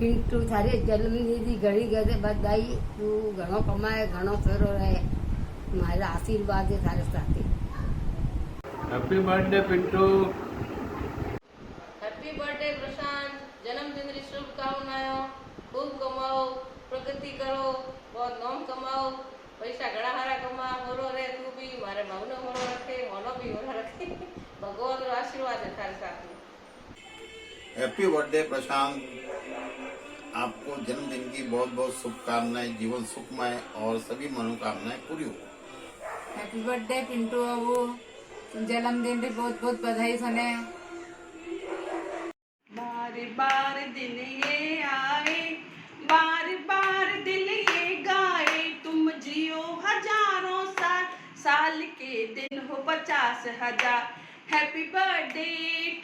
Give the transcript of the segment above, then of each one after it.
पिंटू थारे जन्मदिन घड़ी गए बधाई तू घणो कमाए घणो फेरो रहे मारा आशीर्वाद है थारे साथे। Happy birthday Pintu. Happy birthday Prashant, जन्मदिन की शुभकामनाएं। खूब कमाओ, प्रगति करो, बहुत नाम कमाओ, पैसा घड़ा हारा कमा, मोरो रे तू भी मारे भावनो मोरो रखे, मोनो भी मोरो रखे। भगवान रो आशीर्वाद है थारे साथ में। हैप्पी बर्थडे प्रशांत, आपको जन्मदिन की बहुत बहुत शुभकामनाएं, जीवन सुखमय और सभी मनोकामनाएं पूरी हो। हैप्पी बर्थडे पिंटू बाबू, जन्मदिन की बहुत बहुत बधाई सुने। बार बार दिन ये आए, बार बार दिल ये गाए, तुम जियो हजारों साल, साल के दिन हो 50,000। Happy birthday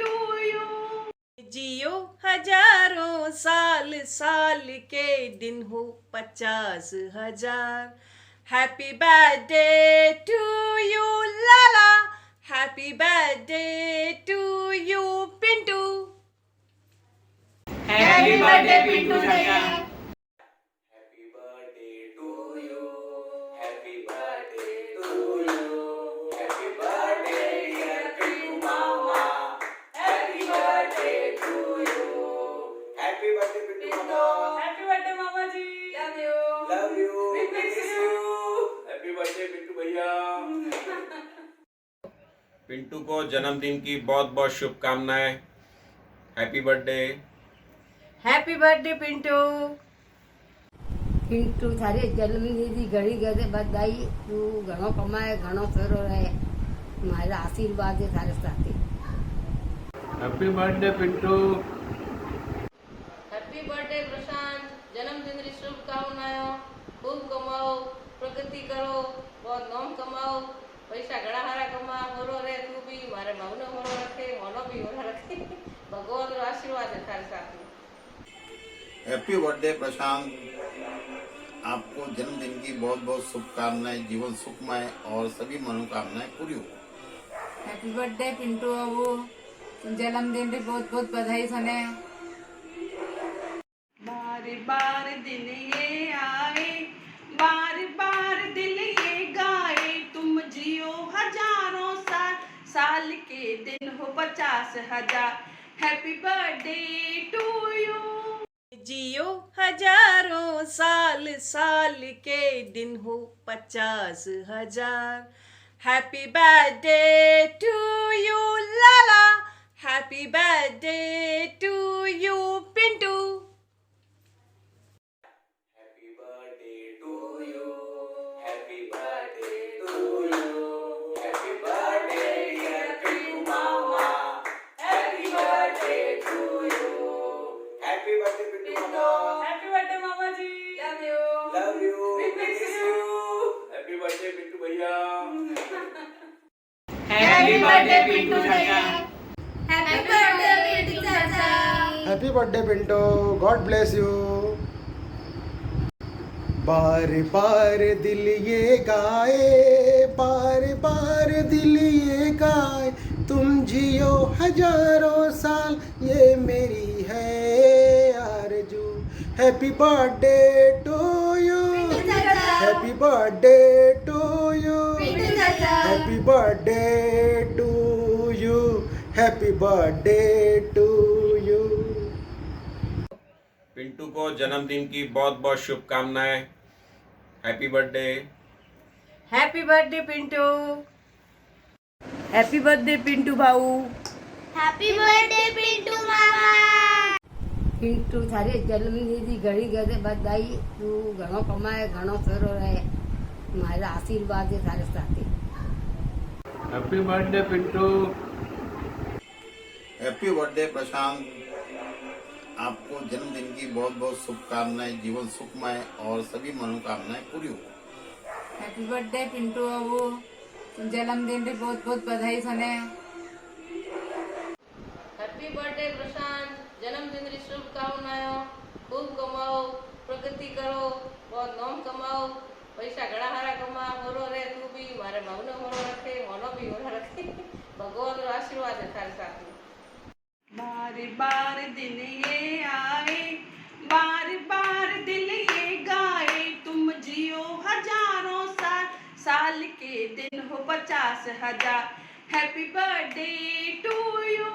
to you. जियो हजारों साल, साल के दिन हो 50,000। Happy birthday to you Lala, happy birthday to you Pintu. Happy birthday Pintu चाचा। Happy birthday to you. Happy birthday to you. Happy birthday dear Pintu Mama. Happy birthday to you. Happy birthday Pintu Mama. Happy birthday मामा जी। Love you. Love you. We miss you. Happy birthday Pintu भैया। पिंटू को जन्मदिन की बहुत बहुत शुभकामनाएं। Happy birthday. Happy birthday Pintu. Pintu थारे जन्मदिन घड़ी गए बधाई तू घणो कमाए घणो फेरो रहे मारा आशीर्वाद है थारे साथे। Happy birthday Pintu. Happy birthday Prashant, जन्मदिन की शुभकामनाएं। खूब कमाओ, प्रगति करो, बहुत नाम कमाओ, पैसा घड़ा हारा कमा, मोरो रे तू भी मारे भावनो मोरो रखे, मोनो भी मोरो रखे। भगवान रो आशीर्वाद है थारे साथ में। हैप्पी बर्थडे प्रशांत, आपको जन्मदिन की बहुत बहुत शुभकामनाएं, जीवन सुखमय और सभी मनोकामनाएं पूरी हो। हैप्पी बर्थडे पिंटू बाबू, जन्मदिन की बहुत बहुत बधाई सुने। बार बार दिन ये आए, बार बार दिल ये गाए, तुम जियो हजारों साल, साल के दिन हो 50,000। Happy birthday to you. जियो हजारों साल, साल के दिन हो 50,000। Happy birthday to you Lala, happy birthday to you Pintu. Happy birthday to you. Happy birthday to you. Happy birthday dear Pintu Mama. Happy birthday to you. Happy birthday Pintu Mama. Happy birthday मामा जी। Love you. Love you. We miss you. Happy birthday Pintu भैया। Happy birthday Pintu चाचा। Happy birthday Pintu चाचा। Happy birthday Pintu, God bless you. बार बार दिल ये गाए, बार बार दिल ये गाए, तुम जियो हजारों साल, ये मेरी है आरज़ू। Happy birthday to you, happy birthday to you, happy birthday to you, happy birthday to you. Pintu को जन्मदिन की बहुत बहुत शुभकामनाएं। Happy birthday. Happy birthday Pintu. Happy birthday Pintu भाऊ। हैप्पी बर्थडे पिंटू मामा। पिंटू थारे जन्मदिन घड़ी गए बधाई तू घणो कमाए घणो फेरो रहे मारा आशीर्वाद है थारे साथे। Happy birthday Pintu. Happy birthday Prashant, आपको जन्मदिन की बहुत बहुत शुभकामनाएं, जीवन सुखमय और सभी मनोकामनाएं पूरी हो। हैप्पी बर्थडे पिंटू बाबू, जन्मदिन की बहुत बहुत बधाई सुने। हैप्पी बर्थडे प्रशांत, जन्मदिन की शुभकामनाएं। खूब कमाओ, प्रगति करो, बहुत नाम कमाओ, पैसा घड़ा हारा कमा, मोरो रे तू भी मारे भावनो मोरो रखे, मोनो भी मोरो रखे। भगवान रो आशीर्वाद है थारे साथ में। बार बार दिन ये आए, 50,000 हैप्पी बर्थडे टू यू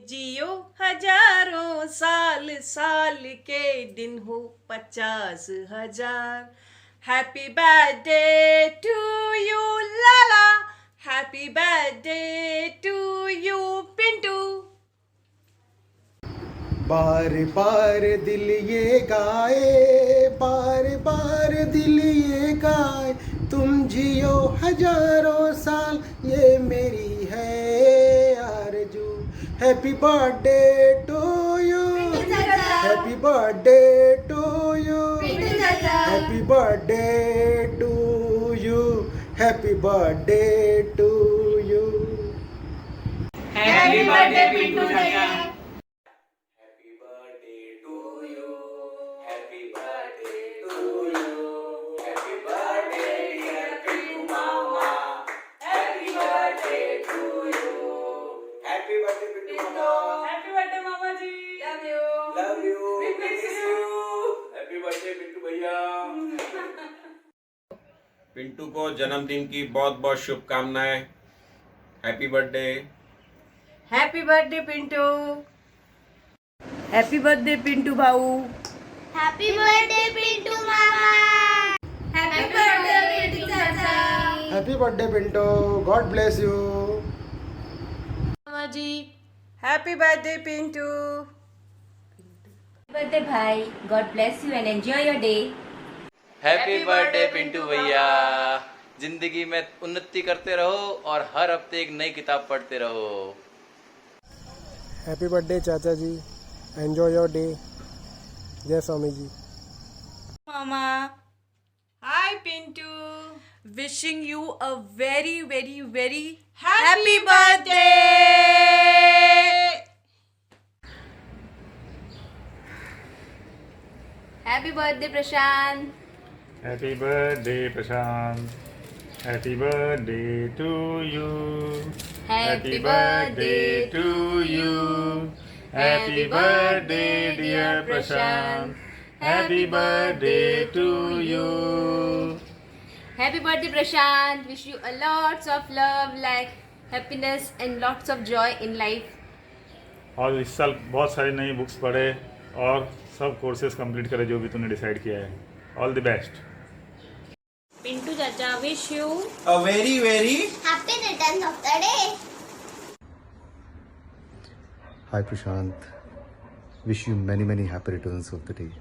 जियो हजारों साल साल के दिन हो 50,000 happy birthday to you Lala happy birthday to you Pintu बार बार दिल ये गाए, बार बार दिल ये गाए, तुम जियो हजारों साल, ये मेरी है आरज़ू। Happy birthday to you, happy birthday to you, happy birthday to you, happy birthday to you. Happy birthday Pintu चाचा Happy birthday to you. Happy birthday to you. Happy birthday dear Pintu Mama. Happy birthday to you. Happy birthday Pintu Mama. Happy birthday मामा जी love you Love you. We miss you. Happy birthday Pintu भैया. पिंटू को जन्मदिन की बहुत बहुत शुभकामनाएं। Happy birthday. Happy birthday Pintu happy birthday Pintu भाऊ happy birthday Pintu मामा हैप्पी बर्थडे पिंटू चाचा happy birthday Pintu, God bless you. मामा ji happy birthday Pintu birthday भाई God bless you and enjoy your day happy birthday Pintu भैया। जिंदगी में उन्नति करते रहो और हर हफ्ते एक नई किताब पढ़ते रहो। हैप्पी बर्थडे चाचा जी, एंजॉय योर डे। जय स्वामी जी। मामा hi Pintu wishing you a very very very happy birthday happy birthday Prashant Happy birthday, Prashant. Happy birthday to you. Happy birthday to you. Happy birthday, dear Prashant. Happy birthday to you. Happy birthday Prashant wish you a lots of love like happiness and lots of joy in life और इस साल बहुत सारी नई books पढ़े और सब courses complete करे जो भी तूने डिसाइड किया है। All the best. पिंटू चाचा wish you A very, very happy returns of the day Hi Prashant, wish you many happy returns of the day.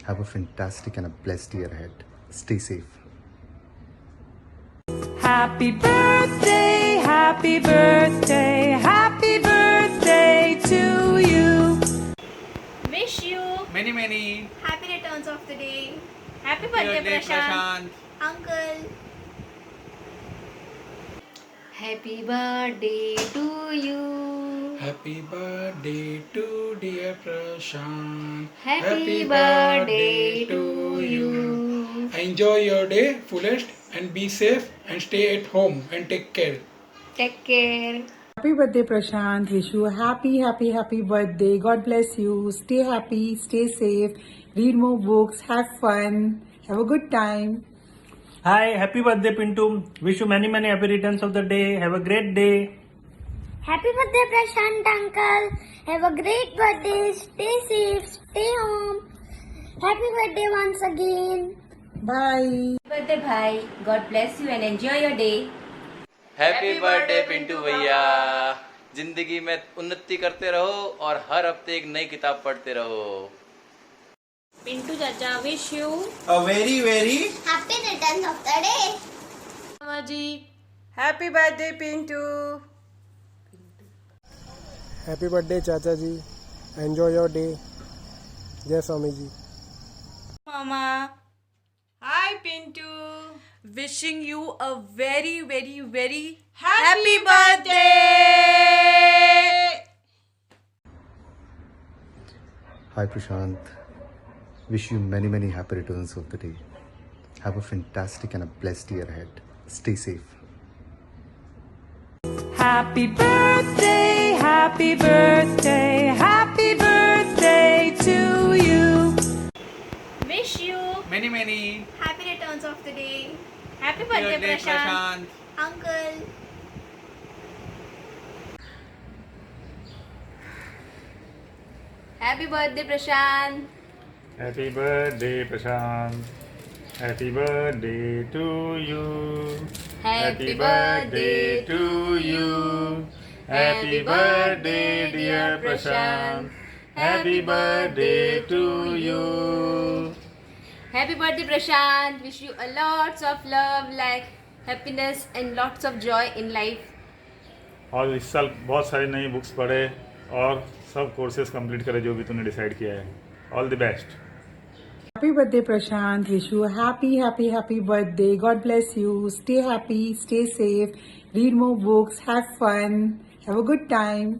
Have a fantastic and a blessed year ahead. Stay safe. Happy birthday, happy birthday, happy birthday to you. Wish you Many happy returns of the day happy Happy birthday birthday, Prashant uncle happy birthday to you Happy birthday to dear Prashant. Happy birthday to you. Enjoy your day fullest and be safe and stay at home and take care. Take care Happy birthday, Prashant. Wish you a happy birthday. God bless you. Stay happy, stay safe. Read more books. Have fun. Have a good time. Hi, happy birthday, Pintu. Wish you many happy returns of the day. Have a great day. Happy birthday Prashant uncle have a great birthday stay safe stay home happy birthday once again Bye. Birthday भाई God bless you and enjoy your day happy birthday Pintu भैया। जिंदगी में उन्नति करते रहो और हर हफ्ते एक नई किताब पढ़ते रहो। पिंटू चाचा wish you A very, very happy returns of the day मामा ji happy birthday Pintu happy birthday चाचा जी, एंजॉय योर डे। जय स्वामी जी। मामा hi Pintu wishing you a very very very happy birthday Hi Prashant, wish you many happy returns of the day. Have a fantastic and a blessed year ahead. Stay safe. Happy birthday, happy birthday, happy birthday to you. Wish you Many happy returns of the day happy birthday Prashant uncle. Happy birthday Prashant. Happy birthday Prashant, happy birthday to you, happy birthday to you, happy birthday dear Prashant, happy birthday to you. Happy birthday Prashant, wish you a lots of love, like happiness and lots of joy in life. और इस साल बहुत सारी नई books पढ़े और सब courses complete करे जो भी तूने डिसाइड किया है। All the best. Happy birthday, Prashant. Wish you a happy, happy, happy birthday. God bless you. Stay happy, stay safe. Read more books. Have fun. Have a good time.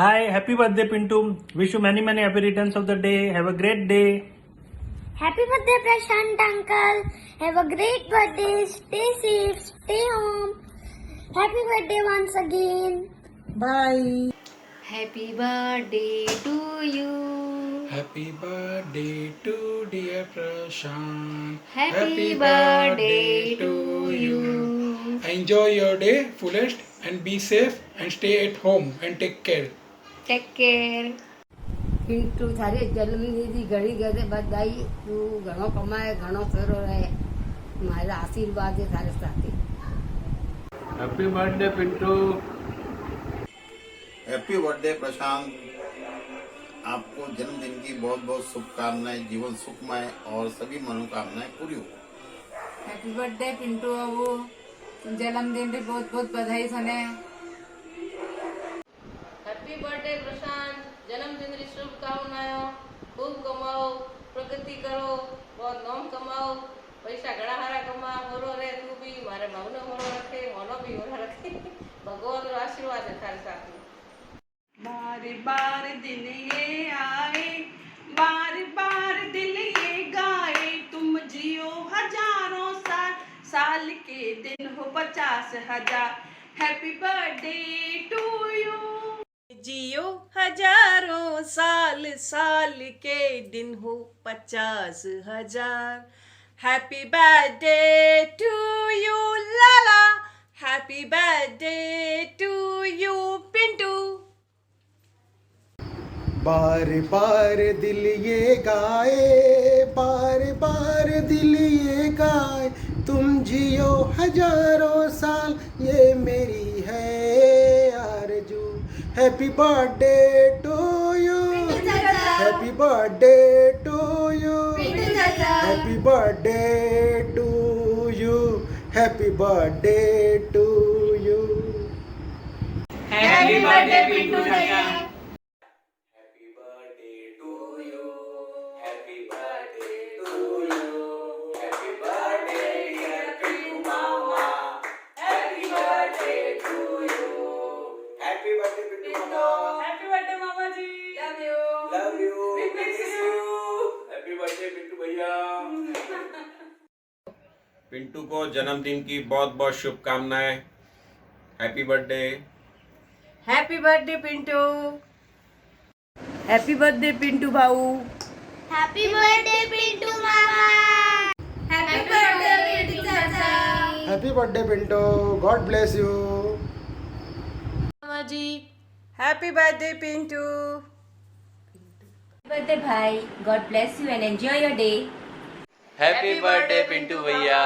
Hi, happy birthday Pintu. Wish you many happy returns of the day. Have a great day. Happy birthday Prashant uncle. Have a great birthday. Stay safe. Stay home. Happy birthday once again. Bye. Happy birthday to you. Happy birthday to dear Prashant. Happy birthday to you. Enjoy your day fullest and be safe and stay at home and take care. Take care. Pintu તારી જન્મની ઘડી ગયે બધાઈ તું ઘણો કમાય ઘણો સારો રહે મારા આશીર્વાદ છે તારી સાથે। Happy birthday Pintu. Happy birthday Prashant. आपको जन्मदिन की बहुत बहुत शुभकामनाएं। जीवन सुखमय और सभी मनोकामनाएं पूरी हो। हैप्पी बर्थडे पिंटू बाबू, जन्मदिन री बहुत बहुत बधाई सने। हैप्पी बर्थडे प्रशांत, जन्मदिन री शुभकामनाओं। खूब कमाओ, प्रगति करो, बहुत नाम कमाओ, पैसा घड़ा हारा कमा, होरो रे तू भी, मारे भावनो होरो रखे, मोनो भी होरो रखे। भगवान रो आशीर्वाद है थारे साथ में। बार बार दिन ये आए, बार बार दिल ये गाए, तुम जियो हजारों साल, साल के दिन हो 50,000। Happy birthday to you. जियो हजारों साल, साल के दिन हो 50,000। Happy birthday to you Lala, happy birthday to you Pintu. बार बार दिल ये गाए, बार बार दिल ये गाए, तुम जियो हजारों साल, ये मेरी है आरज़ू। Happy birthday to you, happy birthday to you, happy birthday to you, happy birthday to you. Happy birthday Pintu भैया। Happy birthday to you, happy birthday to you, happy birthday dear Pintu मामा, happy birthday to you, happy birthday Pintu मामा, happy birthday मामा जी। Love you. Love you, miss you. Happy birthday Pintu भैया। पिंटू को जन्मदिन की बहुत बहुत शुभकामनाएं। Happy birthday. Happy birthday Pintu. Happy birthday Pintu भाऊ। Happy birthday Pintu mama. Happy birthday Pintu चाचा। Happy birthday Pintu, God bless you. मामा ji, happy birthday Pintu. Birthday bhai, God bless you and enjoy your day. Happy birthday Pintu भैया।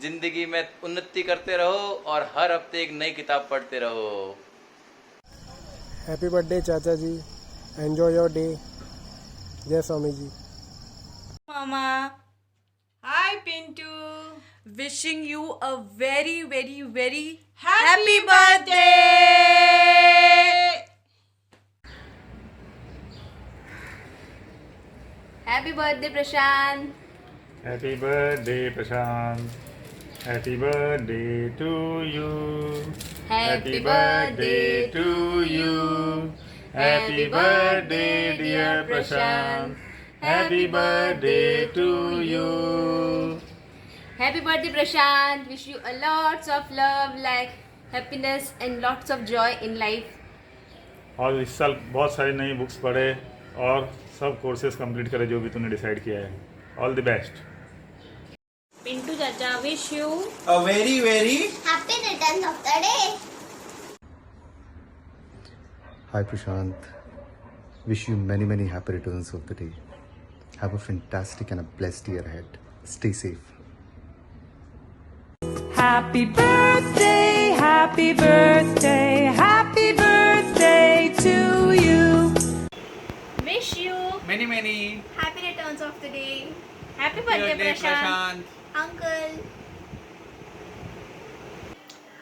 जिंदगी में उन्नति करते रहो और हर हफ्ते एक नई किताब पढ़ते रहो। हैप्पी बर्थडे चाचा जी, एंजॉय योर डे। जय स्वामी जी। मामा। Hi Pintu, wishing you a very very very happy birthday. Happy birthday Prashant. Happy birthday Prashant, happy birthday to you, happy birthday to you, happy birthday dear Prashant, happy birthday to you. Happy birthday Prashant. Wish you a lots of love, like happiness and lots of joy in life. और इस साल बहुत सारी नई books पढ़े और सब courses complete करे जो भी तूने डिसाइड किया है। All the best. पिंटू चाचा Chacha, wish you a very, very Happy returns of the day. Hi Prashant. Wish you many, many happy returns of the day. Have a fantastic and a blessed year ahead. Stay safe. Happy birthday, happy birthday, happy birthday to you. wish you many Happy returns of the day. happy birthday Prashant. Uncle.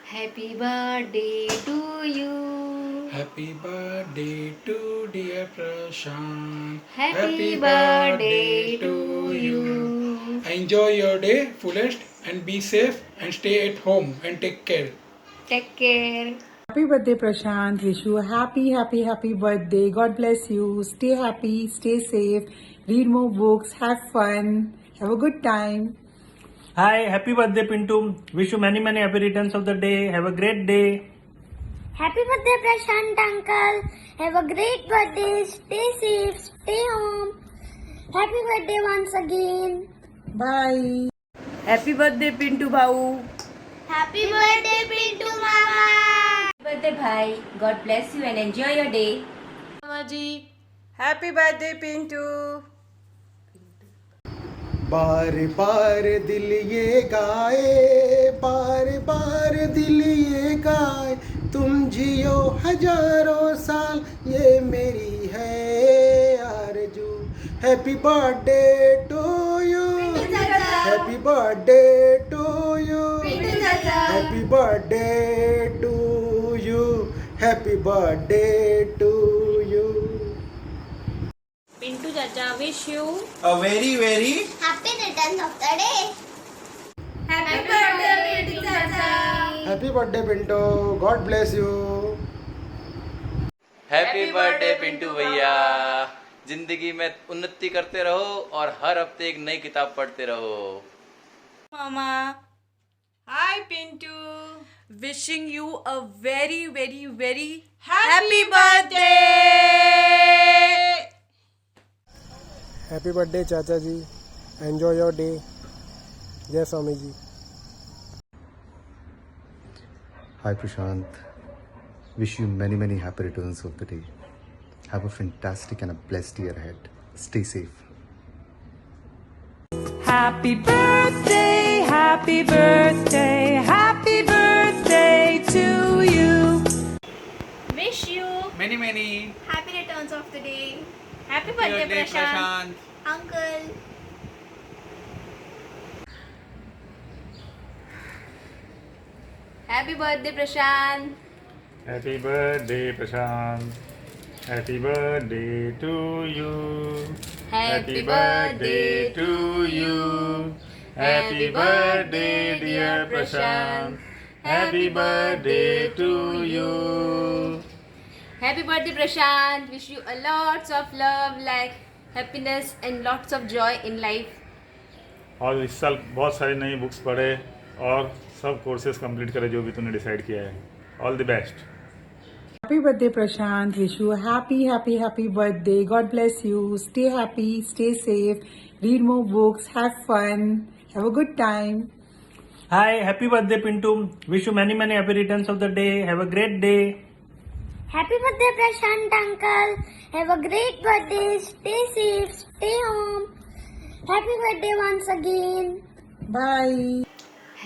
Happy birthday to you. happy birthday to dear Prashant. Happy birthday to you. Enjoy your day fullest and be safe and stay at home and take care. Take care. Happy birthday, Prashant. Wish you a happy, happy, happy birthday. God bless you. Stay happy, stay safe, read more books, have fun, have a good time. Hi, happy birthday Pintu. Wish you many many happy returns of the day. Have a great day. Happy birthday, Prashant uncle. Have a great birthday. Stay safe. Stay home. Happy birthday once again. Bye. Happy birthday Pintu Bhau. Happy birthday, Pintu Mama. Happy birthday bhai. God bless you and enjoy your day. Mama ji, happy birthday Pintu. बार बार दिल ये गाए, बार बार दिल ये गाए, तुम जियो हजारों साल, ये मेरी है आरज़ू. Happy birthday to you, happy birthday to you, happy birthday to you, happy birthday to you. Pintu Chacha, wish you a very, very Happy returns of the day. Happy birthday, Pintu Chacha. Happy birthday Pinto, God bless you. Happy birthday Pintu भैया, जिंदगी में उन्नति करते रहो और हर हफ्ते एक नई किताब पढ़ते रहो. Mama. Hi Pintu. Wishing you a very very very happy birthday. Happy birthday चाचा जी. Enjoy your day. जय स्वामी जी. Hi Prashant. Wish you many, many happy returns of the day. Have a fantastic and a blessed year ahead. Stay safe. Happy birthday, happy birthday, happy birthday to you. Wish you many Happy returns of the day. happy birthday Prashant. Uncle. Happy birthday Prashant. Happy birthday Prashant. Happy birthday to you. Happy birthday to you. Happy birthday dear Prashant. Happy birthday to you. Happy birthday Prashant. Wish you a lots of love, like happiness and lots of joy in life. और इस साल बहुत सारी नई books पढ़े और सब courses complete करे जो भी तूने डिसाइड किया है. All the best. Happy birthday, Prashant. Wish you a happy, happy, happy birthday. God bless you. Stay happy, stay safe, read more books, have fun, have a good time. Hi, happy birthday Pintu. Wish you many many happy returns of the day. Have a great day. Happy birthday, Prashant uncle. Have a great birthday. Stay safe. Stay home. Happy birthday once again. Bye.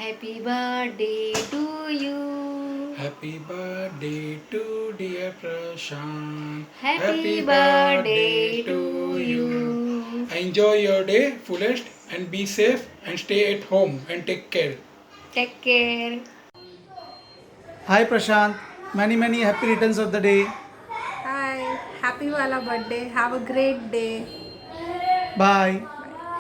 Happy birthday to you. happy birthday to dear Prashant. Happy birthday to you. Enjoy your day fullest and be safe and stay at home and take care. Take care. Hi Prashant, many happy returns of the day. Hi, happy wala birthday. Have a great day. Bye.